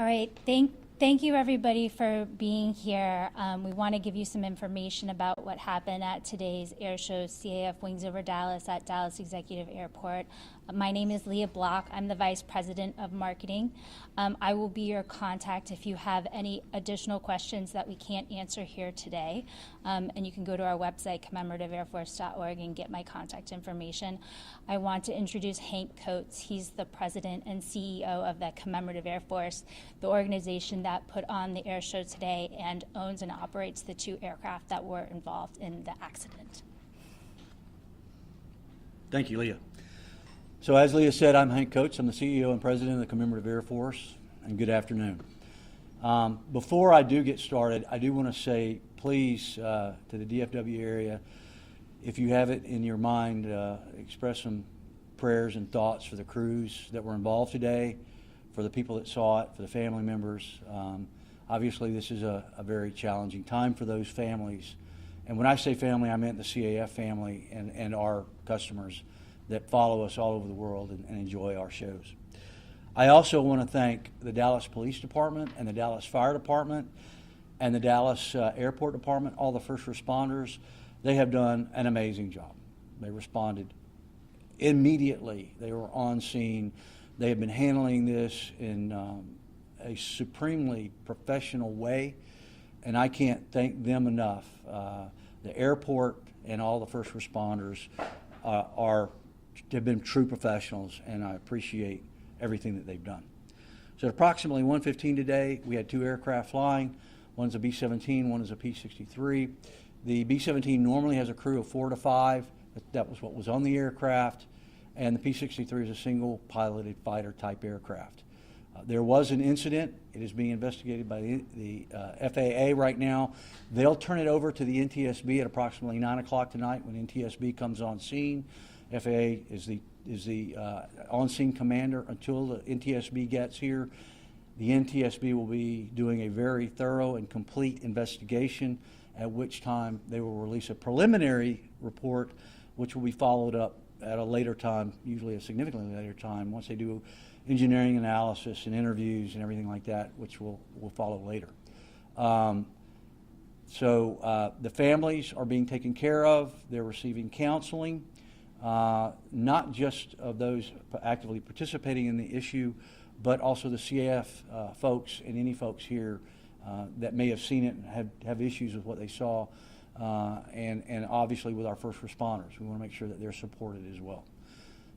All right, thank you everybody for being here. We want to give you some information about what happened at today's air show, CAF Wings Over Dallas at Dallas Executive Airport. My name is Leah Block. I'm the Vice President of Marketing. I will be your contact if you have any additional questions that we can't answer here today. And you can go to our website, commemorativeairforce.org, and get my contact information. I want to introduce Hank Coates. He's the President and CEO of the Commemorative Air Force, the organization that put on the air show today and owns and operates the 2 aircraft that were involved in the accident. Thank you, Leah. So as Leah said, I'm Hank Coates. I'm the CEO and President of the Commemorative Air Force, and good afternoon. Before I do get started, I do want to say, please, to the DFW area, if you have it in your mind, express some prayers and thoughts for the crews that were involved today, for the people that saw it, for the family members. Obviously, this is a very challenging time for those families. And when I say family, I meant the CAF family and our customers that follow us all over the world and enjoy our shows. I also want to thank the Dallas Police Department and the Dallas Fire Department and the Dallas Airport Department, all the first responders. They have done an amazing job. They responded immediately. They were on scene. They have been handling this in a supremely professional way, and I can't thank them enough. The airport and all the first responders have been true professionals, and I appreciate everything that they've done. So at approximately 1:15 today, we had 2 aircraft flying. One's a B-17, one is a P-63. The B-17 normally has a crew of 4 to 5. That was what was on the aircraft. And the P-63 is a single piloted fighter type aircraft. There was an incident. It is being investigated by the FAA right now. They'll turn it over to the NTSB at approximately 9 o'clock tonight when NTSB comes on scene. FAA is the on-scene commander until the NTSB gets here. The NTSB will be doing a very thorough and complete investigation, at which time they will release a preliminary report, which will be followed up at a later time, usually a significantly later time, once they do engineering analysis and interviews and everything like that, which will follow later. So the families are being taken care of. They're receiving counseling, not just of those actively participating in the issue, but also the CAF folks and any folks here that may have seen it and have issues with what they saw. And obviously with our first responders, we want to make sure that they're supported as well.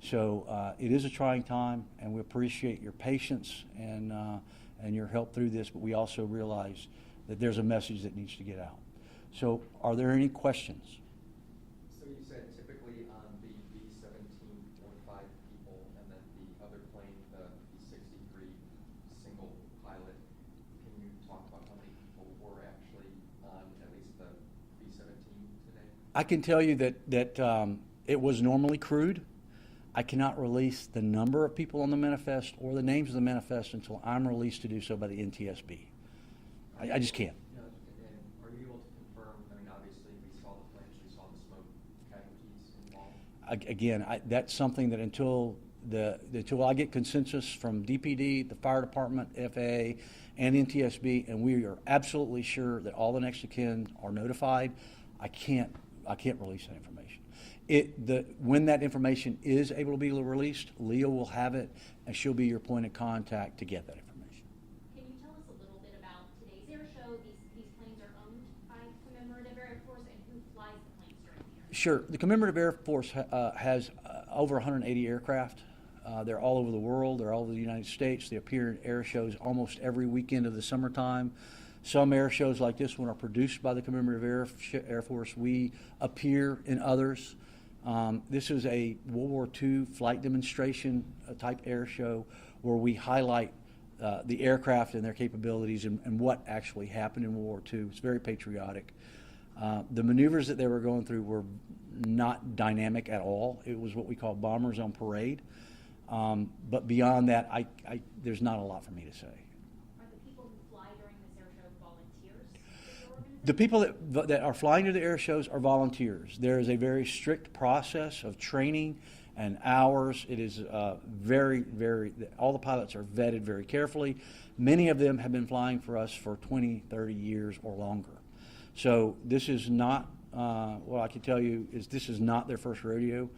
So it is a trying time, and we appreciate your patience and your help through this, but we also realize that there's a message that needs to get out. So are there any questions? So you said typically on the B-17, 4 to 5 people, and then the other plane, the B-63 single pilot. Can you talk about how many people were actually on at least the B-17 today? I can tell you that it was normally crewed. I cannot release the number of people on the manifest or the names of the manifest until I'm released to do so by the NTSB. I just can't. And are you able to confirm, I mean, obviously we saw the flames, we saw the smoke, casualties involved? Again, that's something that until I get consensus from DPD, the fire department, FAA, and NTSB, and we are absolutely sure that all the next of kin are notified, I can't release that information. When that information is able to be released, Leah will have it, and she'll be your point of contact to get that information. Can you tell us a little bit about today's air show? These planes are owned by Commemorative Air Force, and who flies the planes during the air show? Sure. The Commemorative Air Force has over 180 aircraft. They're all over the world. They're all over the United States. They appear in air shows almost every weekend of the summertime. Some air shows like this one are produced by the Commemorative Air Force. We appear in others. This is a World War II flight demonstration type air show where we highlight the aircraft and their capabilities and what actually happened in World War II. It's very patriotic. The maneuvers that they were going through were not dynamic at all. It was what we call bombers on parade. But beyond that, there's not a lot for me to say. Are the people who fly during this air show volunteers for your organization? The people that are flying to the air shows are volunteers. There is a very strict process of training and ours. It is all the pilots are vetted very carefully. Many of them have been flying for us for 20, 30 years or longer. So this is not, what I can tell you is this is not their first rodeo.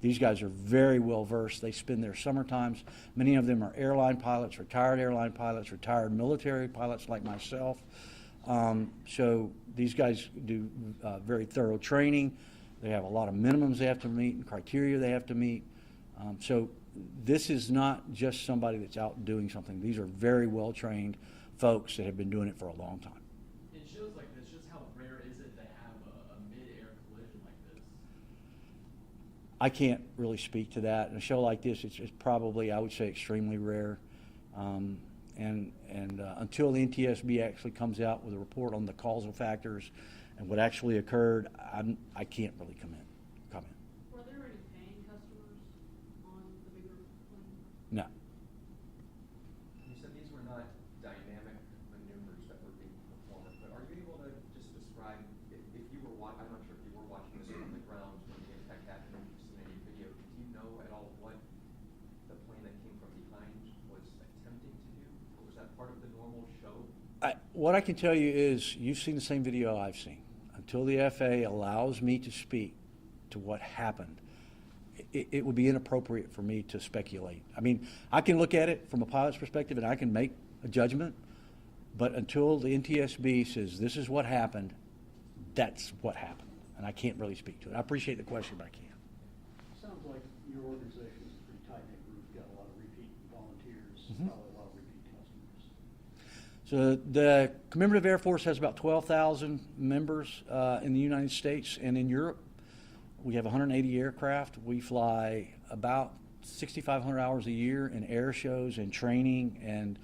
These guys are very well versed. They spend their summer times. Many of them are airline pilots, retired military pilots like myself. So these guys do very thorough training. They have a lot of minimums they have to meet and criteria they have to meet. So this is not just somebody that's out doing something. These are very well-trained folks that have been doing it for a long time. In shows like this, just how rare is it to have a mid-air collision like this? I can't really speak to that. In a show like this, it's probably, I would say, extremely rare. Until the NTSB actually comes out with a report on the causal factors and what actually occurred, I can't really comment. Were there any paying customers on the bigger plane? No. You said these were not dynamic maneuvers that were being performed, but are you able to just describe, if you were I'm not sure if you were watching this from the ground when the impact happened, or if you've seen any video, do you know at all what the plane that came from behind was attempting to do? Or was that part of the normal show? What I can tell you is you've seen the same video I've seen. Until the FAA allows me to speak to what happened, it would be inappropriate for me to speculate. I mean, I can look at it from a pilot's perspective and I can make a judgment, but until the NTSB says this is what happened, that's what happened. And I can't really speak to it. I appreciate the question, but I can't. Sounds like your organization is a pretty tight-knit group. You've got a lot of repeat volunteers, Mhm. probably a lot of repeat customers. So the Commemorative Air Force has about 12,000 members in the United States and in Europe. We have 180 aircraft. We fly about 6,500 hours a year in air shows and training and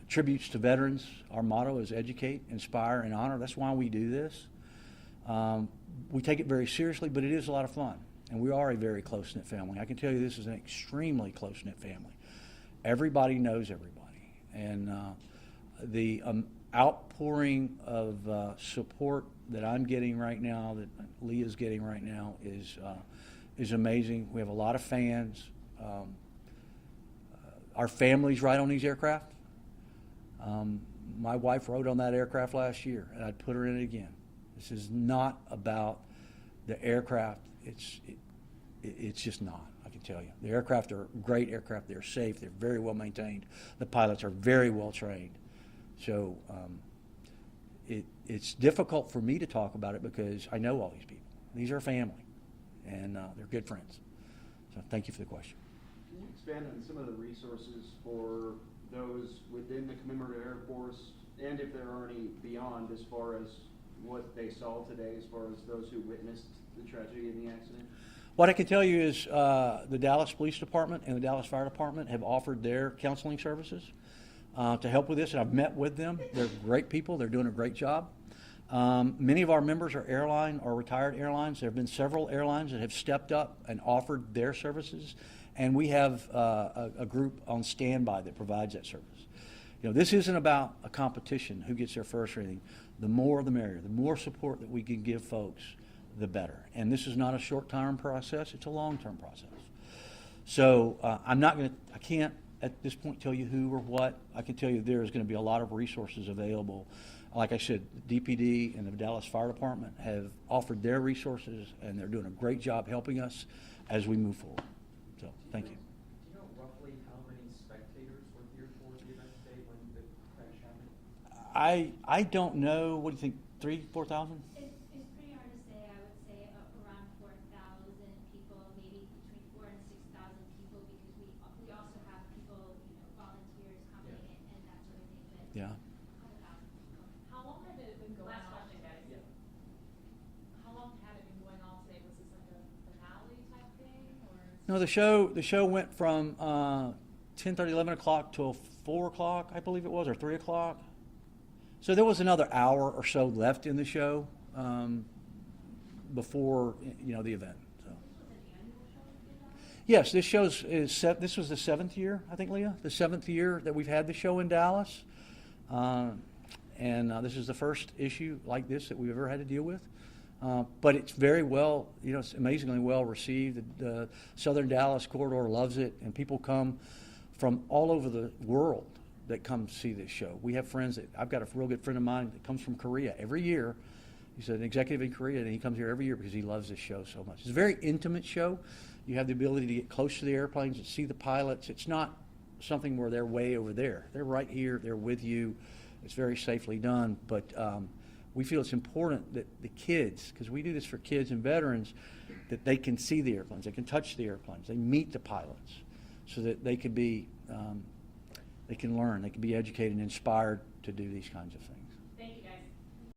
tributes to veterans. Our motto is educate, inspire, and honor. That's why we do this. We take it very seriously, but it is a lot of fun. And we are a very close-knit family. I can tell you this is an extremely close-knit family. Everybody knows everybody. And the outpouring of support that I'm getting right now, that Leah's getting right now, is amazing. We have a lot of fans. Our families ride on these aircraft. My wife rode on that aircraft last year, and I'd put her in it again. This is not about the aircraft. It's just not. I can tell you. The aircraft are great aircraft. They're safe. They're very well maintained. The pilots are very well trained. So it's difficult for me to talk about it because I know all these people. These are family, and they're good friends. So thank you for the question. Can you expand on some of the resources for those within the Commemorative Air Force, and if there are any beyond, as far as what they saw today, as far as those who witnessed the tragedy in the accident? What I can tell you is the Dallas Police Department and the Dallas Fire Department have offered their counseling services to help with this, and I've met with them. They're great people. They're doing a great job. Many of our members are airline or retired airlines. There have been several airlines that have stepped up and offered their services, and we have a group on standby that provides that service. You know, this isn't about a competition, who gets there first or anything. The more the merrier. The more support that we can give folks, the better. And this is not a short-term process, it's a long-term process. So I can't at this point tell you who or what. I can tell you there's going to be a lot of resources available. Like I said, DPD and the Dallas Fire Department have offered their resources, and they're doing a great job helping us as we move forward. So, thank you. Do you know roughly how many spectators were here for the event today when the crash happened? I don't know. What do you think? 3,000, 4,000? It's pretty hard to say. I would say around 4,000 people, maybe between 4,000 and 6,000 people, because we also have people, volunteers coming in and that sort of thing. But Yeah. a couple thousand people. How long had it been going Last on? question, guys. Yeah. How long had it been going on today? Was this like a finale type thing, or? No, the show went from 10:30, 11 o'clock till 4 o'clock, I believe it was, or 3 o'clock. So there was another hour or so left in the show before the event. So. Yes, this this was the 7th year, I think, Leah, the 7th year that we've had the show in Dallas, and this is the first issue like this that we've ever had to deal with. But it's very well, it's amazingly well received. The Southern Dallas corridor loves it, and people come from all over the world that come see this show. We have friends I've got a real good friend of mine that comes from Korea every year. He's an executive in Korea, and he comes here every year because he loves this show so much. It's a very intimate show. You have the ability to get close to the airplanes and see the pilots. It's not something where they're way over there. They're right here. They're with you. It's very safely done, but we feel it's important that the kids, because we do this for kids and veterans, that they can see the airplanes, they can touch the airplanes, they meet the pilots, so that they can be, they can learn, they can be educated and inspired to do these kinds of things.